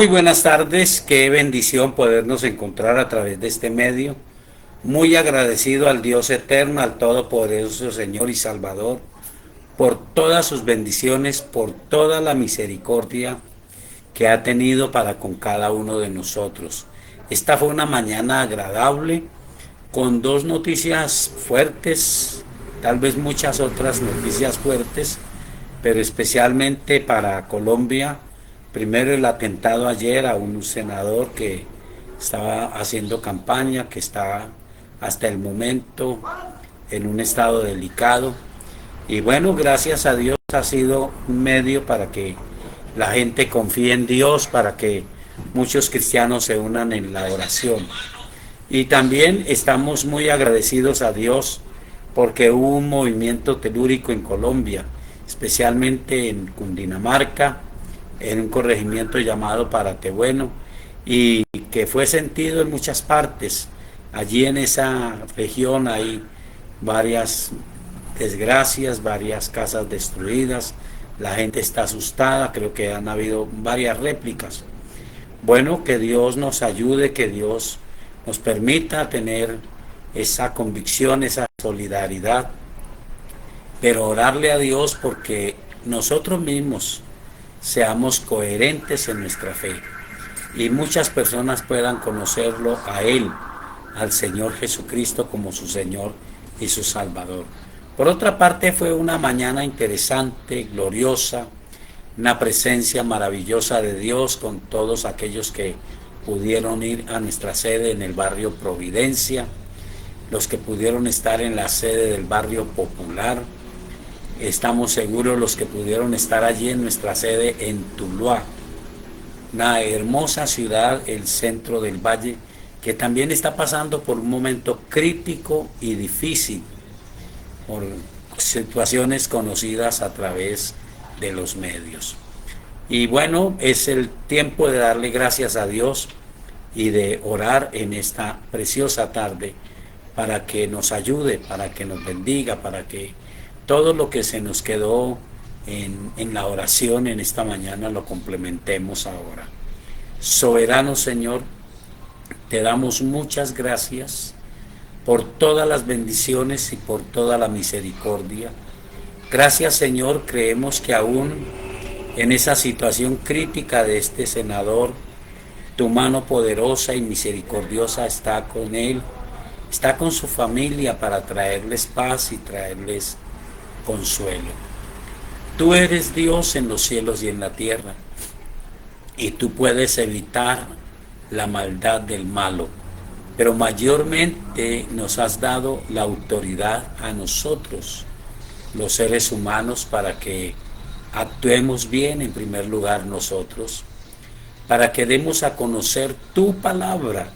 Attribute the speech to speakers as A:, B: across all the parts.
A: Muy buenas tardes, qué bendición podernos encontrar a través de este medio. Muy agradecido al Dios eterno, al Todopoderoso Señor y Salvador, por todas sus bendiciones, por toda la misericordia que ha tenido para con cada uno de nosotros. Esta fue una mañana agradable, con dos noticias fuertes, tal vez muchas otras noticias fuertes, pero especialmente para Colombia. Primero, el atentado ayer a un senador que estaba haciendo campaña, que está hasta el momento en un estado delicado. Y bueno, gracias a Dios ha sido un medio para que la gente confíe en Dios, para que muchos cristianos se unan en la oración. Y también estamos muy agradecidos a Dios porque hubo un movimiento telúrico en Colombia, especialmente en Cundinamarca, en un corregimiento llamado Paratebueno, y que fue sentido en muchas partes. Allí en esa región hay varias desgracias, varias casas destruidas, la gente está asustada, creo que han habido varias réplicas. Bueno, que Dios nos ayude, que Dios nos permita tener esa convicción, esa solidaridad, pero orarle a Dios porque nosotros mismos seamos coherentes en nuestra fe y muchas personas puedan conocerlo a Él, al Señor Jesucristo como su Señor y su Salvador. Por otra parte, fue una mañana interesante, gloriosa, una presencia maravillosa de Dios con todos aquellos que pudieron ir a nuestra sede en el barrio Providencia, los que pudieron estar en la sede del barrio Popular. Estamos seguros los que pudieron estar allí en nuestra sede en Tuluá, una hermosa ciudad, el centro del valle, que también está pasando por un momento crítico y difícil, por situaciones conocidas a través de los medios. Y bueno, es el tiempo de darle gracias a Dios y de orar en esta preciosa tarde para que nos ayude, para que nos bendiga, para que todo lo que se nos quedó en la oración en esta mañana lo complementemos ahora. Soberano Señor, te damos muchas gracias por todas las bendiciones y por toda la misericordia. Gracias Señor, creemos que aún en esa situación crítica de este senador, tu mano poderosa y misericordiosa está con él, está con su familia para traerles paz y traerles consuelo. Tú eres Dios en los cielos y en la tierra, y tú puedes evitar la maldad del malo, pero mayormente nos has dado la autoridad a nosotros, los seres humanos, para que actuemos bien en primer lugar nosotros, para que demos a conocer tu palabra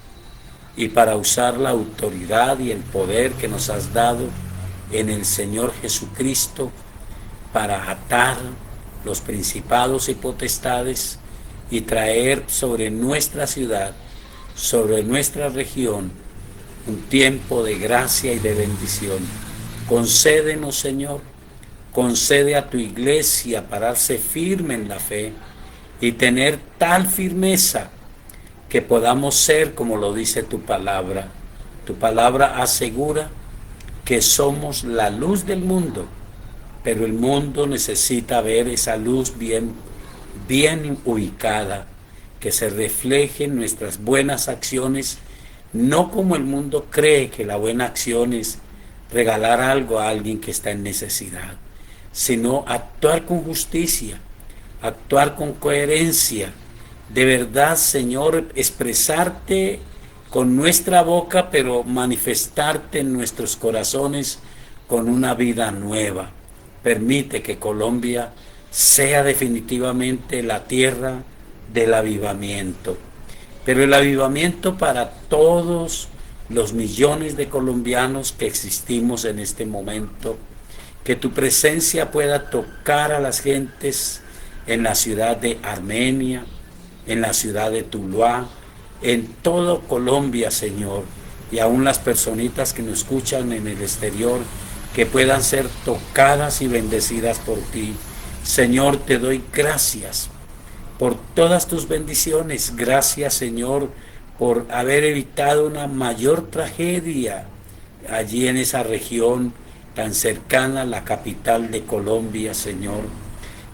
A: y para usar la autoridad y el poder que nos has dado en el Señor Jesucristo para atar los principados y potestades y traer sobre nuestra ciudad, sobre nuestra región, un tiempo de gracia y de bendición. Concédenos, Señor, concede a tu iglesia pararse firme en la fe y tener tal firmeza que podamos ser como lo dice tu palabra. Tu palabra asegura que somos la luz del mundo, pero el mundo necesita ver esa luz bien ubicada, que se refleje en nuestras buenas acciones, no como el mundo cree que la buena acción es regalar algo a alguien que está en necesidad, sino actuar con justicia, actuar con coherencia, de verdad, Señor, expresarte con nuestra boca, pero manifestarte en nuestros corazones con una vida nueva. Permite que Colombia sea definitivamente la tierra del avivamiento, pero el avivamiento para todos los millones de colombianos que existimos en este momento, que tu presencia pueda tocar a las gentes en la ciudad de Armenia, en la ciudad de Tuluá, en todo Colombia, Señor, y aún las personitas que nos escuchan en el exterior, que puedan ser tocadas y bendecidas por ti. Señor, te doy gracias. por todas tus bendiciones. Gracias, Señor, por haber evitado una mayor tragedia allí en esa región tan cercana a la capital de Colombia, Señor.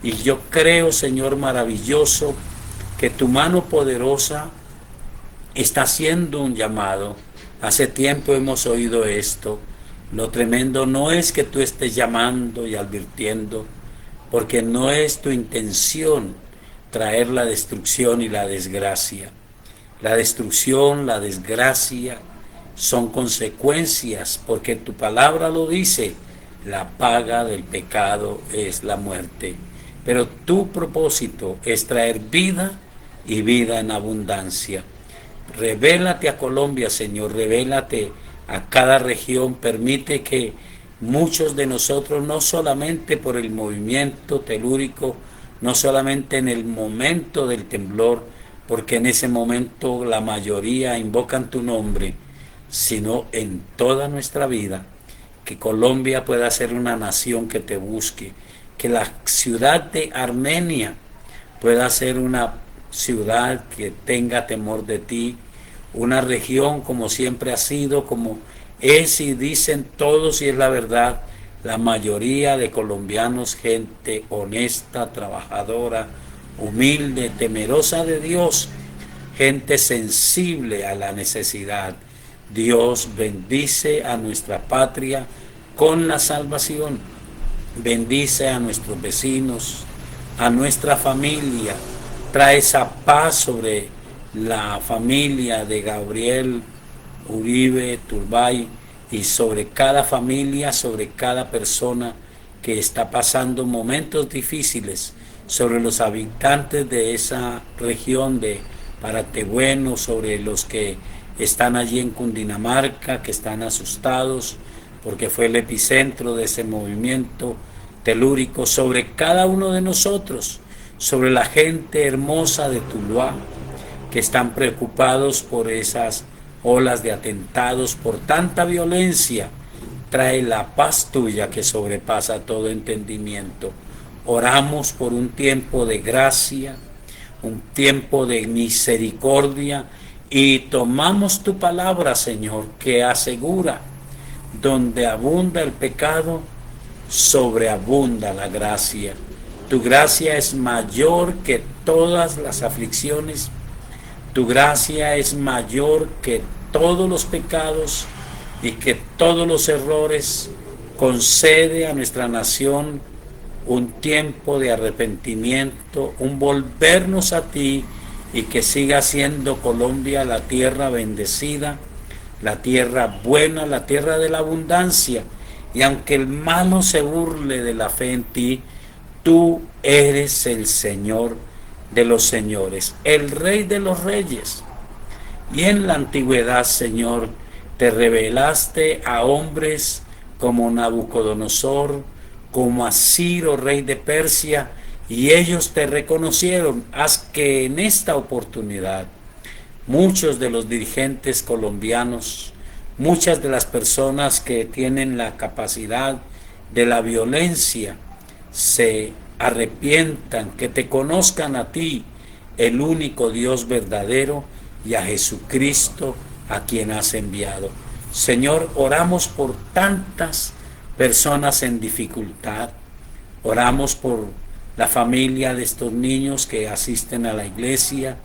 A: Y yo creo, Señor maravilloso, que tu mano poderosa está haciendo un llamado. Hace tiempo hemos oído esto. Lo tremendo no es que tú estés llamando y advirtiendo, porque no es tu intención traer la destrucción y la desgracia. La destrucción, la desgracia son consecuencias, porque tu palabra lo dice, la paga del pecado es la muerte. Pero tu propósito es traer vida y vida en abundancia. Revélate a Colombia, Señor, revélate a cada región, permite que muchos de nosotros, no solamente por el movimiento telúrico, no solamente en el momento del temblor, porque en ese momento la mayoría invocan tu nombre, sino en toda nuestra vida, que Colombia pueda ser una nación que te busque, que la ciudad de Armenia pueda ser una ciudad que tenga temor de ti, una región como siempre ha sido, como es y dicen todos y es la verdad, la mayoría de colombianos, gente honesta, trabajadora, humilde, temerosa de Dios, gente sensible a la necesidad. Dios bendice a nuestra patria con la salvación, bendice a nuestros vecinos, a nuestra familia, trae esa paz sobre la familia de Gabriel Uribe Turbay y sobre cada familia, sobre cada persona que está pasando momentos difíciles, sobre los habitantes de esa región de Paratebueno, sobre los que están allí en Cundinamarca, que están asustados porque fue el epicentro de ese movimiento telúrico, sobre cada uno de nosotros, sobre la gente hermosa de Tuluá, que están preocupados por esas olas de atentados, por tanta violencia. Trae la paz tuya que sobrepasa todo entendimiento. Oramos por un tiempo de gracia, un tiempo de misericordia, y tomamos tu palabra, Señor, que asegura: donde abunda el pecado, sobreabunda la gracia. Tu gracia es mayor que todas las aflicciones. Tu gracia es mayor que todos los pecados y que todos los errores. Concede a nuestra nación un tiempo de arrepentimiento, un volvernos a ti, y que siga siendo Colombia la tierra bendecida, la tierra buena, la tierra de la abundancia. Y aunque el malo se burle de la fe en ti, tú eres el Señor de los señores, el Rey de los reyes. Y en la antigüedad, Señor, te revelaste a hombres como Nabucodonosor, como a Ciro, rey de Persia, y ellos te reconocieron. Haz que en esta oportunidad muchos de los dirigentes colombianos, muchas de las personas que tienen la capacidad de la violencia, se arrepientan, que te conozcan a ti, el único Dios verdadero, y a Jesucristo a quien has enviado. Señor, oramos por tantas personas en dificultad, oramos por la familia de estos niños que asisten a la iglesia,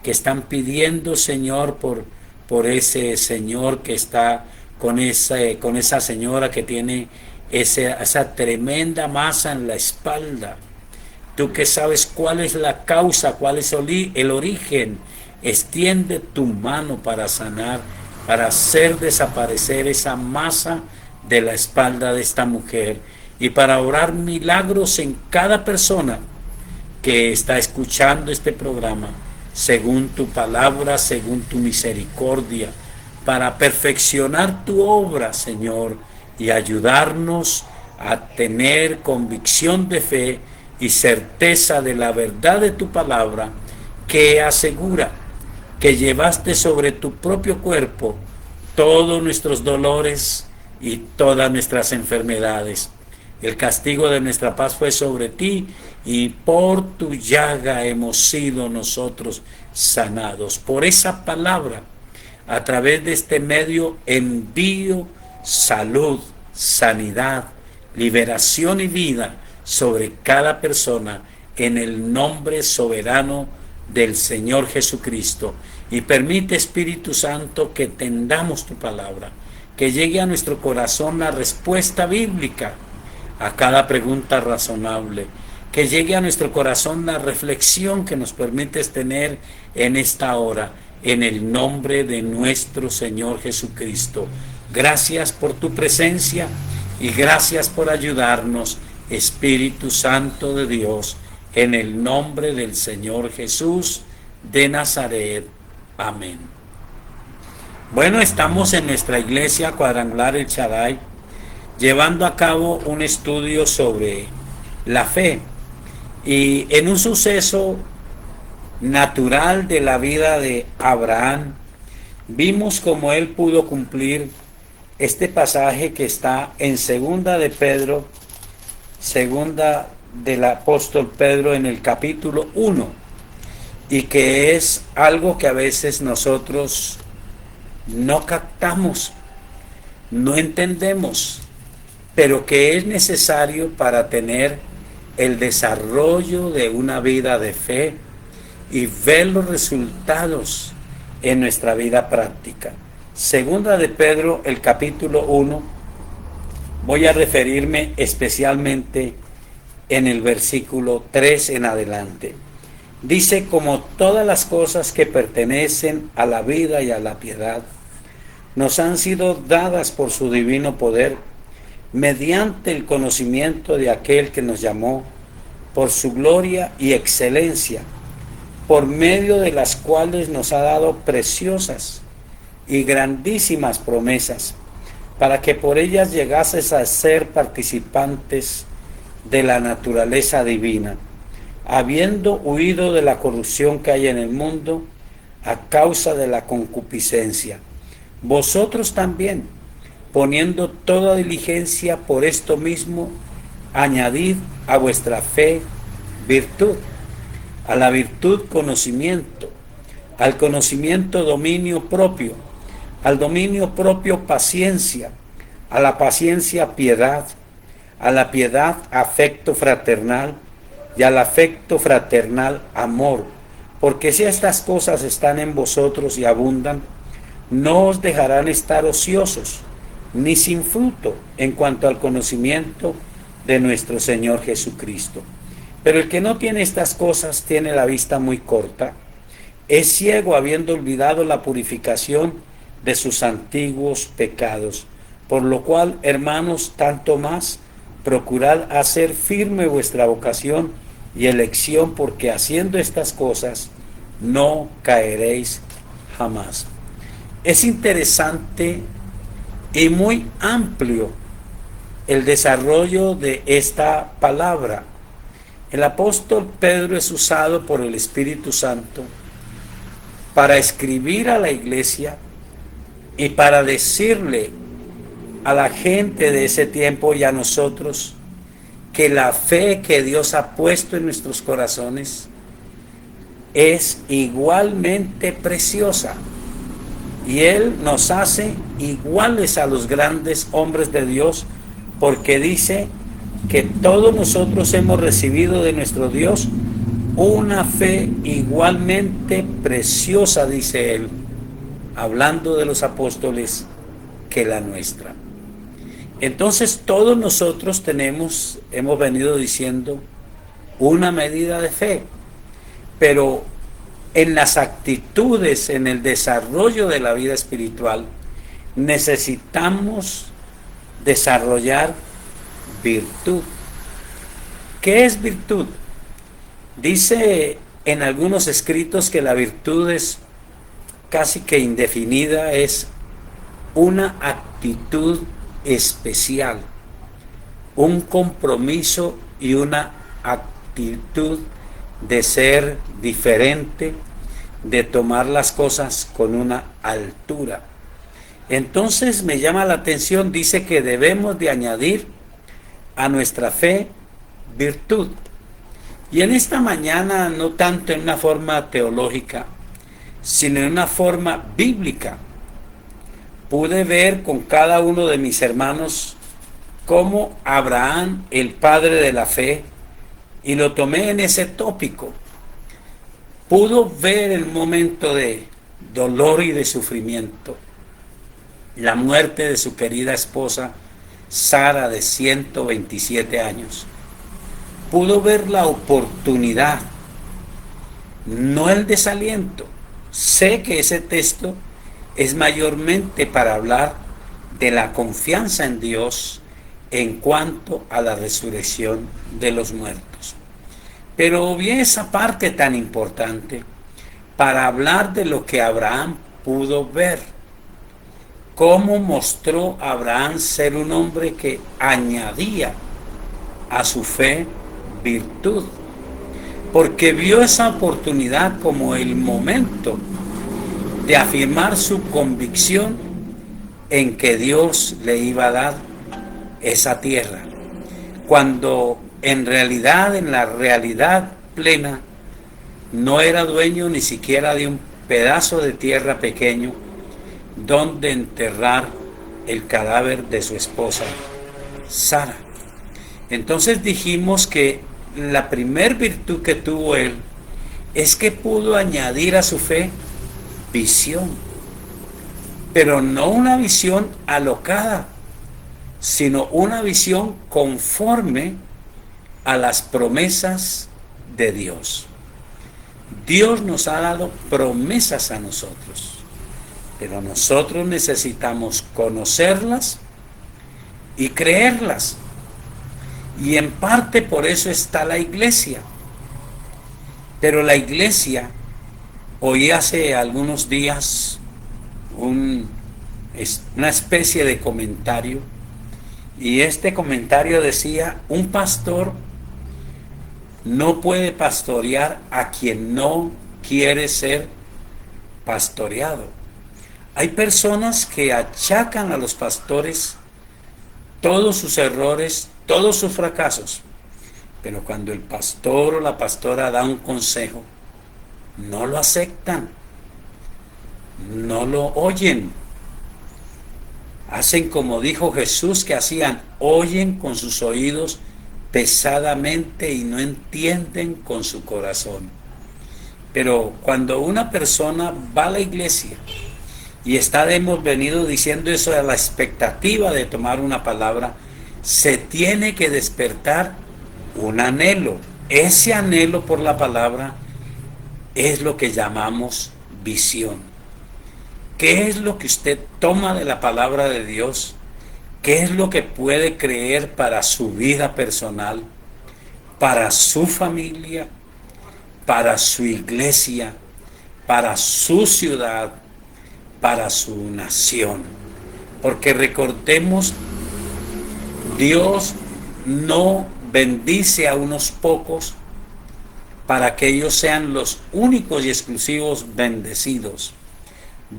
A: que están pidiendo, Señor, por ese señor que está con esa señora que tiene esa tremenda masa en la espalda. Tú que sabes cuál es la causa, cuál es el origen, extiende tu mano para sanar, para hacer desaparecer esa masa de la espalda de esta mujer, y para orar milagros en cada persona que está escuchando este programa, según tu palabra, según tu misericordia, para perfeccionar tu obra, Señor, y ayudarnos a tener convicción de fe y certeza de la verdad de tu palabra, que asegura que llevaste sobre tu propio cuerpo todos nuestros dolores y todas nuestras enfermedades. El castigo de nuestra paz fue sobre ti y por tu llaga hemos sido nosotros sanados. Por esa palabra, a través de este medio, envío salud, sanidad, liberación y vida sobre cada persona en el nombre soberano del Señor Jesucristo. Y permite, Espíritu Santo, que tendamos tu palabra, que llegue a nuestro corazón la respuesta bíblica a cada pregunta razonable, que llegue a nuestro corazón la reflexión que nos permites tener en esta hora, en el nombre de nuestro Señor Jesucristo. Gracias por tu presencia y gracias por ayudarnos, Espíritu Santo de Dios, en el nombre del Señor Jesús de Nazaret. Amén. Bueno, estamos en nuestra iglesia cuadrangular El Shaddai, llevando a cabo un estudio sobre la fe. Y en un suceso natural de la vida de Abraham, vimos cómo él pudo cumplir este pasaje que está en segunda de Pedro, segunda del apóstol Pedro, en el capítulo 1, y que es algo que a veces nosotros no captamos, no entendemos, pero que es necesario para tener el desarrollo de una vida de fe y ver los resultados en nuestra vida práctica. Segunda de Pedro, el capítulo 1, voy a referirme especialmente en el versículo 3 en adelante. Dice: como todas las cosas que pertenecen a la vida y a la piedad, nos han sido dadas por su divino poder, mediante el conocimiento de aquel que nos llamó por su gloria y excelencia, por medio de las cuales nos ha dado preciosas y grandísimas promesas, para que por ellas llegases a ser participantes de la naturaleza divina, habiendo huido de la corrupción que hay en el mundo a causa de la concupiscencia. Vosotros también, poniendo toda diligencia por esto mismo, añadid a vuestra fe virtud, a la virtud conocimiento, al conocimiento dominio propio, al dominio propio paciencia, a la paciencia piedad, a la piedad afecto fraternal y al afecto fraternal amor, porque si estas cosas están en vosotros y abundan, no os dejarán estar ociosos ni sin fruto en cuanto al conocimiento de nuestro Señor Jesucristo. Pero el que no tiene estas cosas tiene la vista muy corta, es ciego habiendo olvidado la purificación de sus antiguos pecados. Por lo cual, hermanos, tanto más, procurad hacer firme vuestra vocación y elección, porque haciendo estas cosas no caeréis jamás. Es interesante y muy amplio el desarrollo de esta palabra. El apóstol Pedro es usado por el Espíritu Santo para escribir a la iglesia y para decirle a la gente de ese tiempo y a nosotros que la fe que Dios ha puesto en nuestros corazones es igualmente preciosa, y Él nos hace iguales a los grandes hombres de Dios, porque dice que todos nosotros hemos recibido de nuestro Dios una fe igualmente preciosa, dice Él, hablando de los apóstoles, que la nuestra. Entonces todos nosotros hemos venido diciendo, una medida de fe, pero en las actitudes, en el desarrollo de la vida espiritual, necesitamos desarrollar virtud. ¿Qué es virtud? Dice en algunos escritos que la virtud es casi que indefinida, es una actitud especial, un compromiso y una actitud de ser diferente, de tomar las cosas con una altura. Entonces me llama la atención, dice que debemos de añadir a nuestra fe virtud. Y en esta mañana, no tanto en una forma teológica, sino en una forma bíblica, pude ver con cada uno de mis hermanos cómo Abraham, el padre de la fe, y lo tomé en ese tópico, pudo ver el momento de dolor y de sufrimiento, la muerte de su querida esposa Sara, de 127 años. Pudo ver la oportunidad, no el desaliento. Sé que ese texto es mayormente para hablar de la confianza en Dios en cuanto a la resurrección de los muertos. Pero vi esa parte tan importante para hablar de lo que Abraham pudo ver. Cómo mostró Abraham ser un hombre que añadía a su fe virtud. Porque vio esa oportunidad como el momento de afirmar su convicción en que Dios le iba a dar esa tierra. Cuando en la realidad plena, no era dueño ni siquiera de un pedazo de tierra pequeño donde enterrar el cadáver de su esposa Sara. Entonces dijimos que la primer virtud que tuvo él es que pudo añadir a su fe visión, pero no una visión alocada, sino una visión conforme a las promesas de Dios. Dios nos ha dado promesas a nosotros, pero nosotros necesitamos conocerlas y creerlas. Y en parte por eso está la iglesia. Pero la iglesia, oí hace algunos días una especie de comentario, y este comentario decía: un pastor no puede pastorear a quien no quiere ser pastoreado. Hay personas que achacan a los pastores todos sus errores, todos sus fracasos, pero cuando el pastor o la pastora da un consejo, no lo aceptan, no lo oyen. Hacen como dijo Jesús que hacían: oyen con sus oídos pesadamente y no entienden con su corazón. Pero cuando una persona va a la iglesia y hemos venido diciendo eso, a la expectativa de tomar una palabra, se tiene que despertar un anhelo. Ese anhelo por la palabra es lo que llamamos visión. ¿Qué es lo que usted toma de la palabra de Dios? ¿Qué es lo que puede creer para su vida personal, para su familia, para su iglesia, para su ciudad, para su nación? Porque recordemos, Dios no bendice a unos pocos para que ellos sean los únicos y exclusivos bendecidos.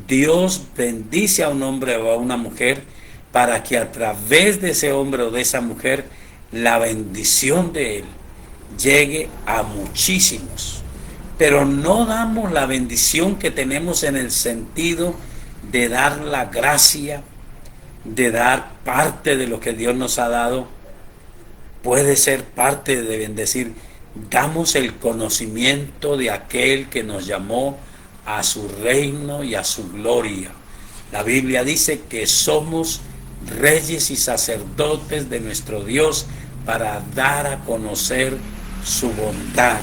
A: Dios bendice a un hombre o a una mujer para que a través de ese hombre o de esa mujer la bendición de él llegue a muchísimos. Pero no damos la bendición que tenemos en el sentido de dar la gracia, de dar parte de lo que Dios nos ha dado. Puede ser parte de bendecir. Damos el conocimiento de aquel que nos llamó a su reino y a su gloria. La Biblia dice que somos reyes y sacerdotes de nuestro Dios para dar a conocer su bondad,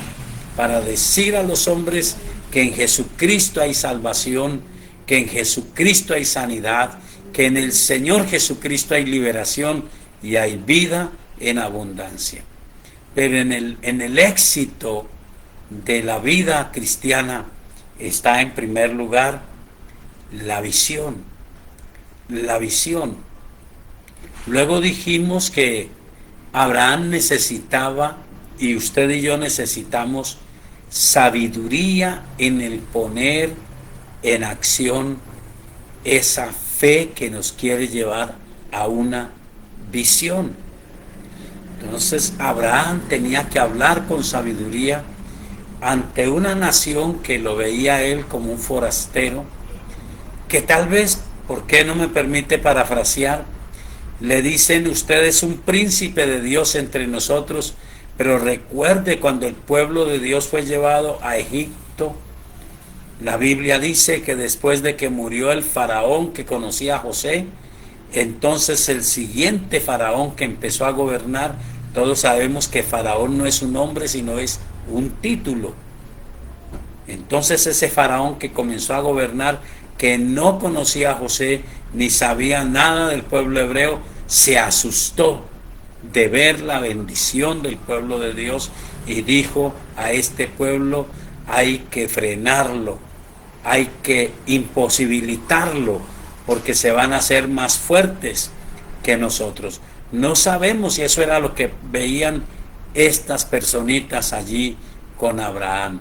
A: para decir a los hombres que en Jesucristo hay salvación, que en Jesucristo hay sanidad, que en el Señor Jesucristo hay liberación y hay vida en abundancia. Pero en el éxito de la vida cristiana está en primer lugar la visión. La visión. Luego dijimos que Abraham necesitaba, y usted y yo necesitamos, sabiduría en el poner en acción esa fe que nos quiere llevar a una visión. Entonces Abraham tenía que hablar con sabiduría ante una nación que lo veía él como un forastero, que tal vez, ¿por qué no me permite parafrasear? Le dicen: usted es un príncipe de Dios entre nosotros, pero recuerde cuando el pueblo de Dios fue llevado a Egipto. La Biblia dice que después de que murió el faraón que conocía a José, entonces el siguiente faraón que empezó a gobernar, todos sabemos que faraón no es un nombre, sino es un título. Entonces ese faraón que comenzó a gobernar, que no conocía a José ni sabía nada del pueblo hebreo, se asustó de ver la bendición del pueblo de Dios y dijo: a este pueblo hay que frenarlo, hay que imposibilitarlo, porque se van a hacer más fuertes que nosotros. No sabemos si eso era lo que veían estas personitas allí con Abraham,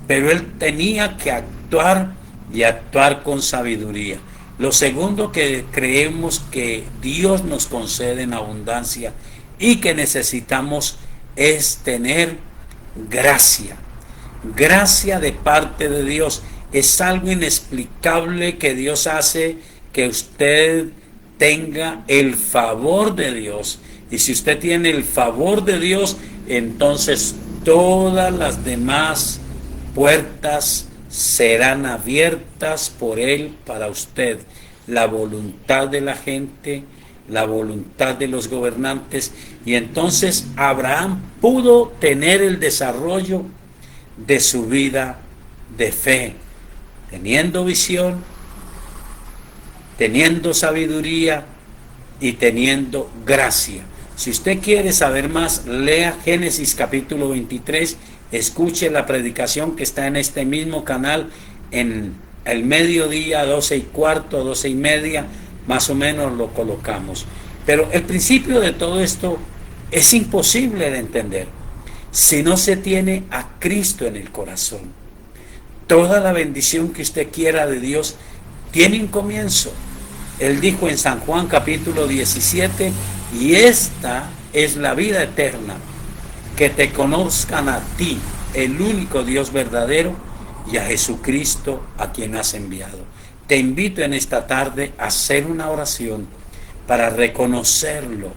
A: pero él tenía que actuar y actuar con sabiduría. Lo segundo que creemos que Dios nos concede en abundancia y que necesitamos es tener gracia. Gracia de parte de Dios. Es algo inexplicable que Dios hace que usted tenga el favor de Dios. Y si usted tiene el favor de Dios, entonces todas las demás puertas serán abiertas por Él para usted. La voluntad de la gente, la voluntad de los gobernantes. Y entonces Abraham pudo tener el desarrollo de su vida de fe, teniendo visión, teniendo sabiduría y teniendo gracia. Si usted quiere saber más, lea Génesis capítulo 23, escuche la predicación que está en este mismo canal en el mediodía, 12:15, 12:30, más o menos lo colocamos. Pero el principio de todo esto es imposible de entender si no se tiene a Cristo en el corazón. Toda la bendición que usted quiera de Dios tiene un comienzo. Él dijo en San Juan capítulo 17: y esta es la vida eterna, que te conozcan a ti, el único Dios verdadero, y a Jesucristo a quien has enviado. Te invito en esta tarde a hacer una oración para reconocerlo,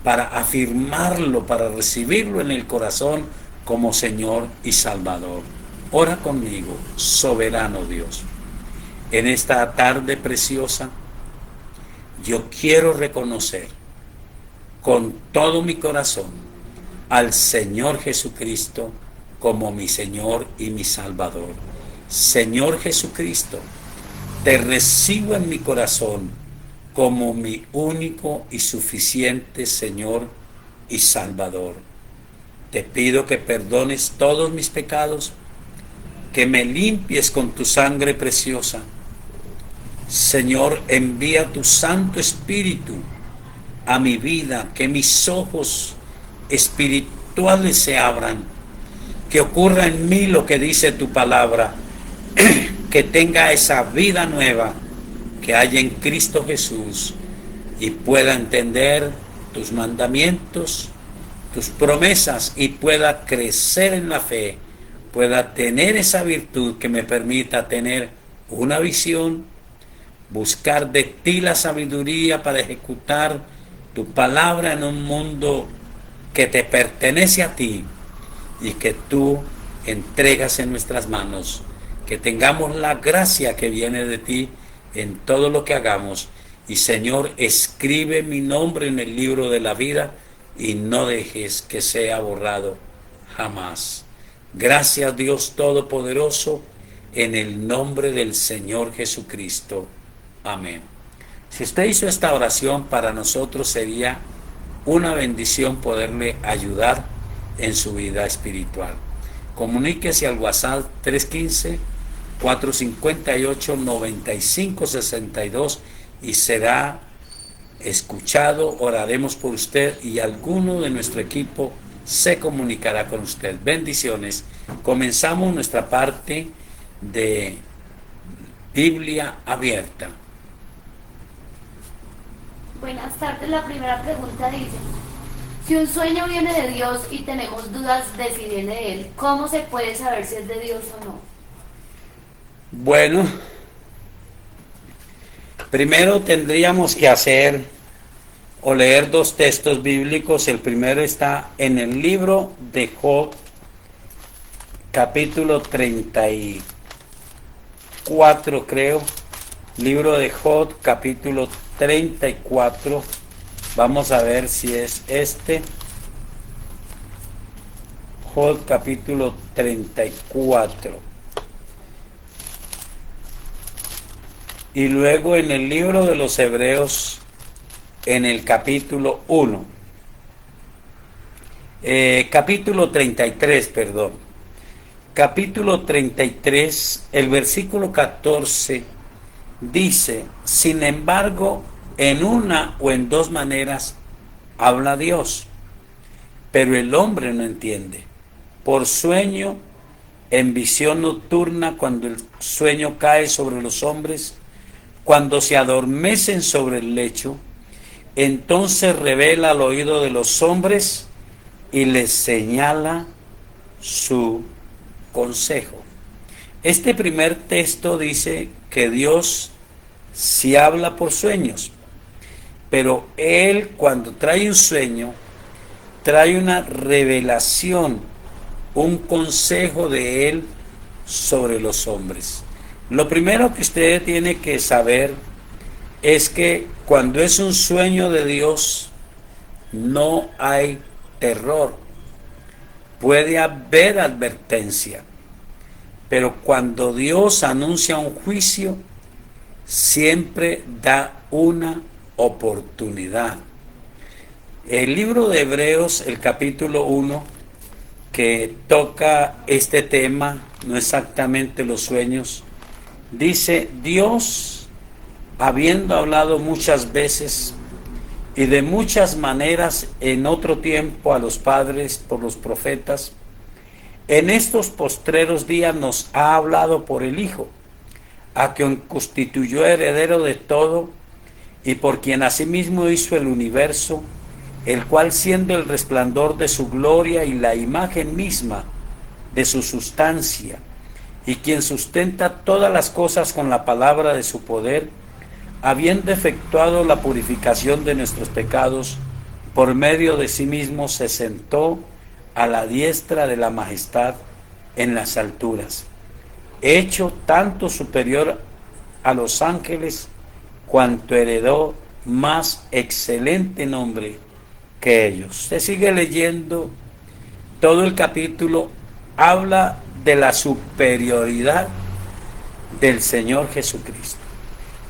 A: para afirmarlo, para recibirlo en el corazón como Señor y Salvador. Ora conmigo, soberano Dios. En esta tarde preciosa, yo quiero reconocer con todo mi corazón al Señor Jesucristo como mi Señor y mi Salvador. Señor Jesucristo, te recibo en mi corazón como mi único y suficiente Señor y Salvador. Te pido que perdones todos mis pecados, que me limpies con tu sangre preciosa. Señor, envía tu Santo Espíritu a mi vida, que mis ojos espirituales se abran, que ocurra en mí lo que dice tu palabra, que tenga esa vida nueva que hay en Cristo Jesús y pueda entender tus mandamientos, tus promesas y pueda crecer en la fe, pueda tener esa virtud que me permita tener una visión, buscar de ti la sabiduría para ejecutar tu palabra en un mundo que te pertenece a ti y que tú entregas en nuestras manos. Que tengamos la gracia que viene de ti en todo lo que hagamos. Y Señor, escribe mi nombre en el libro de la vida y no dejes que sea borrado jamás. Gracias, Dios Todopoderoso, en el nombre del Señor Jesucristo. Amén. Si usted hizo esta oración, para nosotros sería una bendición poderle ayudar en su vida espiritual. Comuníquese al WhatsApp 315-458-9562 y será escuchado. Oraremos por usted y alguno de nuestro equipo se comunicará con usted. Bendiciones. Comenzamos nuestra parte de Biblia abierta.
B: Buenas tardes, la primera pregunta dice: Si un sueño viene de Dios y tenemos dudas de si viene de Él, ¿cómo se puede saber si es de Dios o no?
A: Bueno, primero tendríamos que hacer o leer dos textos bíblicos. El primero está en el libro de Job, capítulo 34, creo. Libro de Job, capítulo 34. Vamos a ver si es este. Job, capítulo 34. Y luego en el libro de los Hebreos, en el capítulo 1. Capítulo 33, perdón. Capítulo 33, el versículo 14 dice: sin embargo, en una o en dos maneras habla Dios, pero el hombre no entiende. Por sueño, en visión nocturna, cuando el sueño cae sobre los hombres, cuando se adormecen sobre el lecho, entonces revela al oído de los hombres y les señala su consejo. Este primer texto dice que Dios sí habla por sueños, pero Él, cuando trae un sueño, trae una revelación, un consejo de Él sobre los hombres. Lo primero que usted tiene que saber es que cuando es un sueño de Dios, no hay terror. Puede haber advertencia, pero cuando Dios anuncia un juicio, siempre da una oportunidad. El libro de Hebreos, el capítulo 1, que toca este tema, no exactamente los sueños, dice: Dios, habiendo hablado muchas veces y de muchas maneras en otro tiempo a los padres por los profetas, en estos postreros días nos ha hablado por el Hijo, a quien constituyó heredero de todo y por quien asimismo hizo el universo, el cual, siendo el resplandor de su gloria y la imagen misma de su sustancia, y quien sustenta todas las cosas con la palabra de su poder, habiendo efectuado la purificación de nuestros pecados, por medio de sí mismo se sentó a la diestra de la majestad en las alturas, hecho tanto superior a los ángeles, cuanto heredó más excelente nombre que ellos. Se sigue leyendo todo el capítulo, habla de la superioridad del Señor Jesucristo.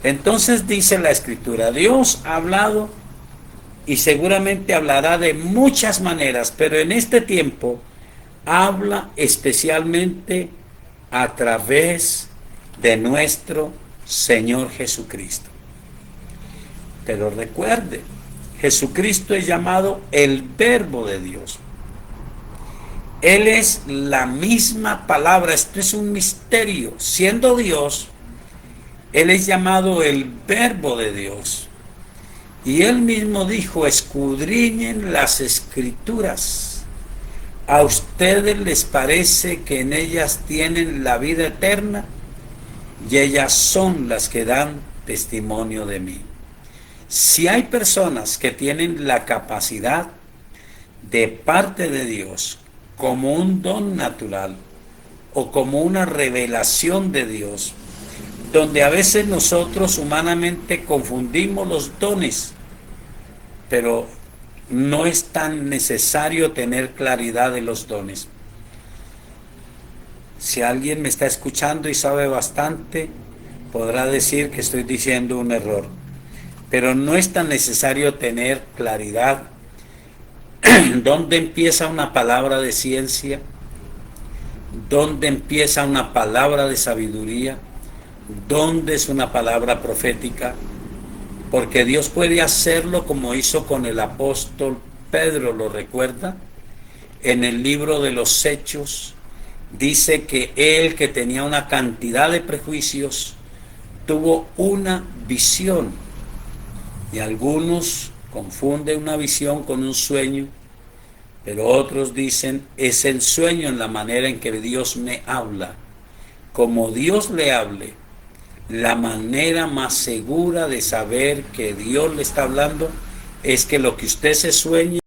A: Entonces dice la Escritura: Dios ha hablado y seguramente hablará de muchas maneras, pero en este tiempo habla especialmente a través de nuestro Señor Jesucristo. Pero recuerde, Jesucristo es llamado el Verbo de Dios. Él es la misma palabra. Esto es un misterio. Siendo Dios, Él es llamado el Verbo de Dios. Y Él mismo dijo: escudriñen las Escrituras. ¿A ustedes les parece que en ellas tienen la vida eterna? Y ellas son las que dan testimonio de mí. Si hay personas que tienen la capacidad de parte de Dios, como un don natural o como una revelación de Dios, donde a veces nosotros humanamente confundimos los dones, pero no es tan necesario tener claridad de los dones. Si alguien me está escuchando y sabe bastante, podrá decir que estoy diciendo un error, pero no es tan necesario tener claridad. ¿Dónde empieza una palabra de ciencia? ¿Dónde empieza una palabra de sabiduría? ¿Dónde es una palabra profética? Porque Dios puede hacerlo como hizo con el apóstol Pedro, ¿lo recuerda? En el libro de los Hechos dice que él, que tenía una cantidad de prejuicios, tuvo una visión. Y algunos confunden una visión con un sueño, Pero otros dicen, es el sueño en la manera en que Dios me habla. Como Dios le hable, la manera más segura de saber que Dios le está hablando es que lo que usted se sueñe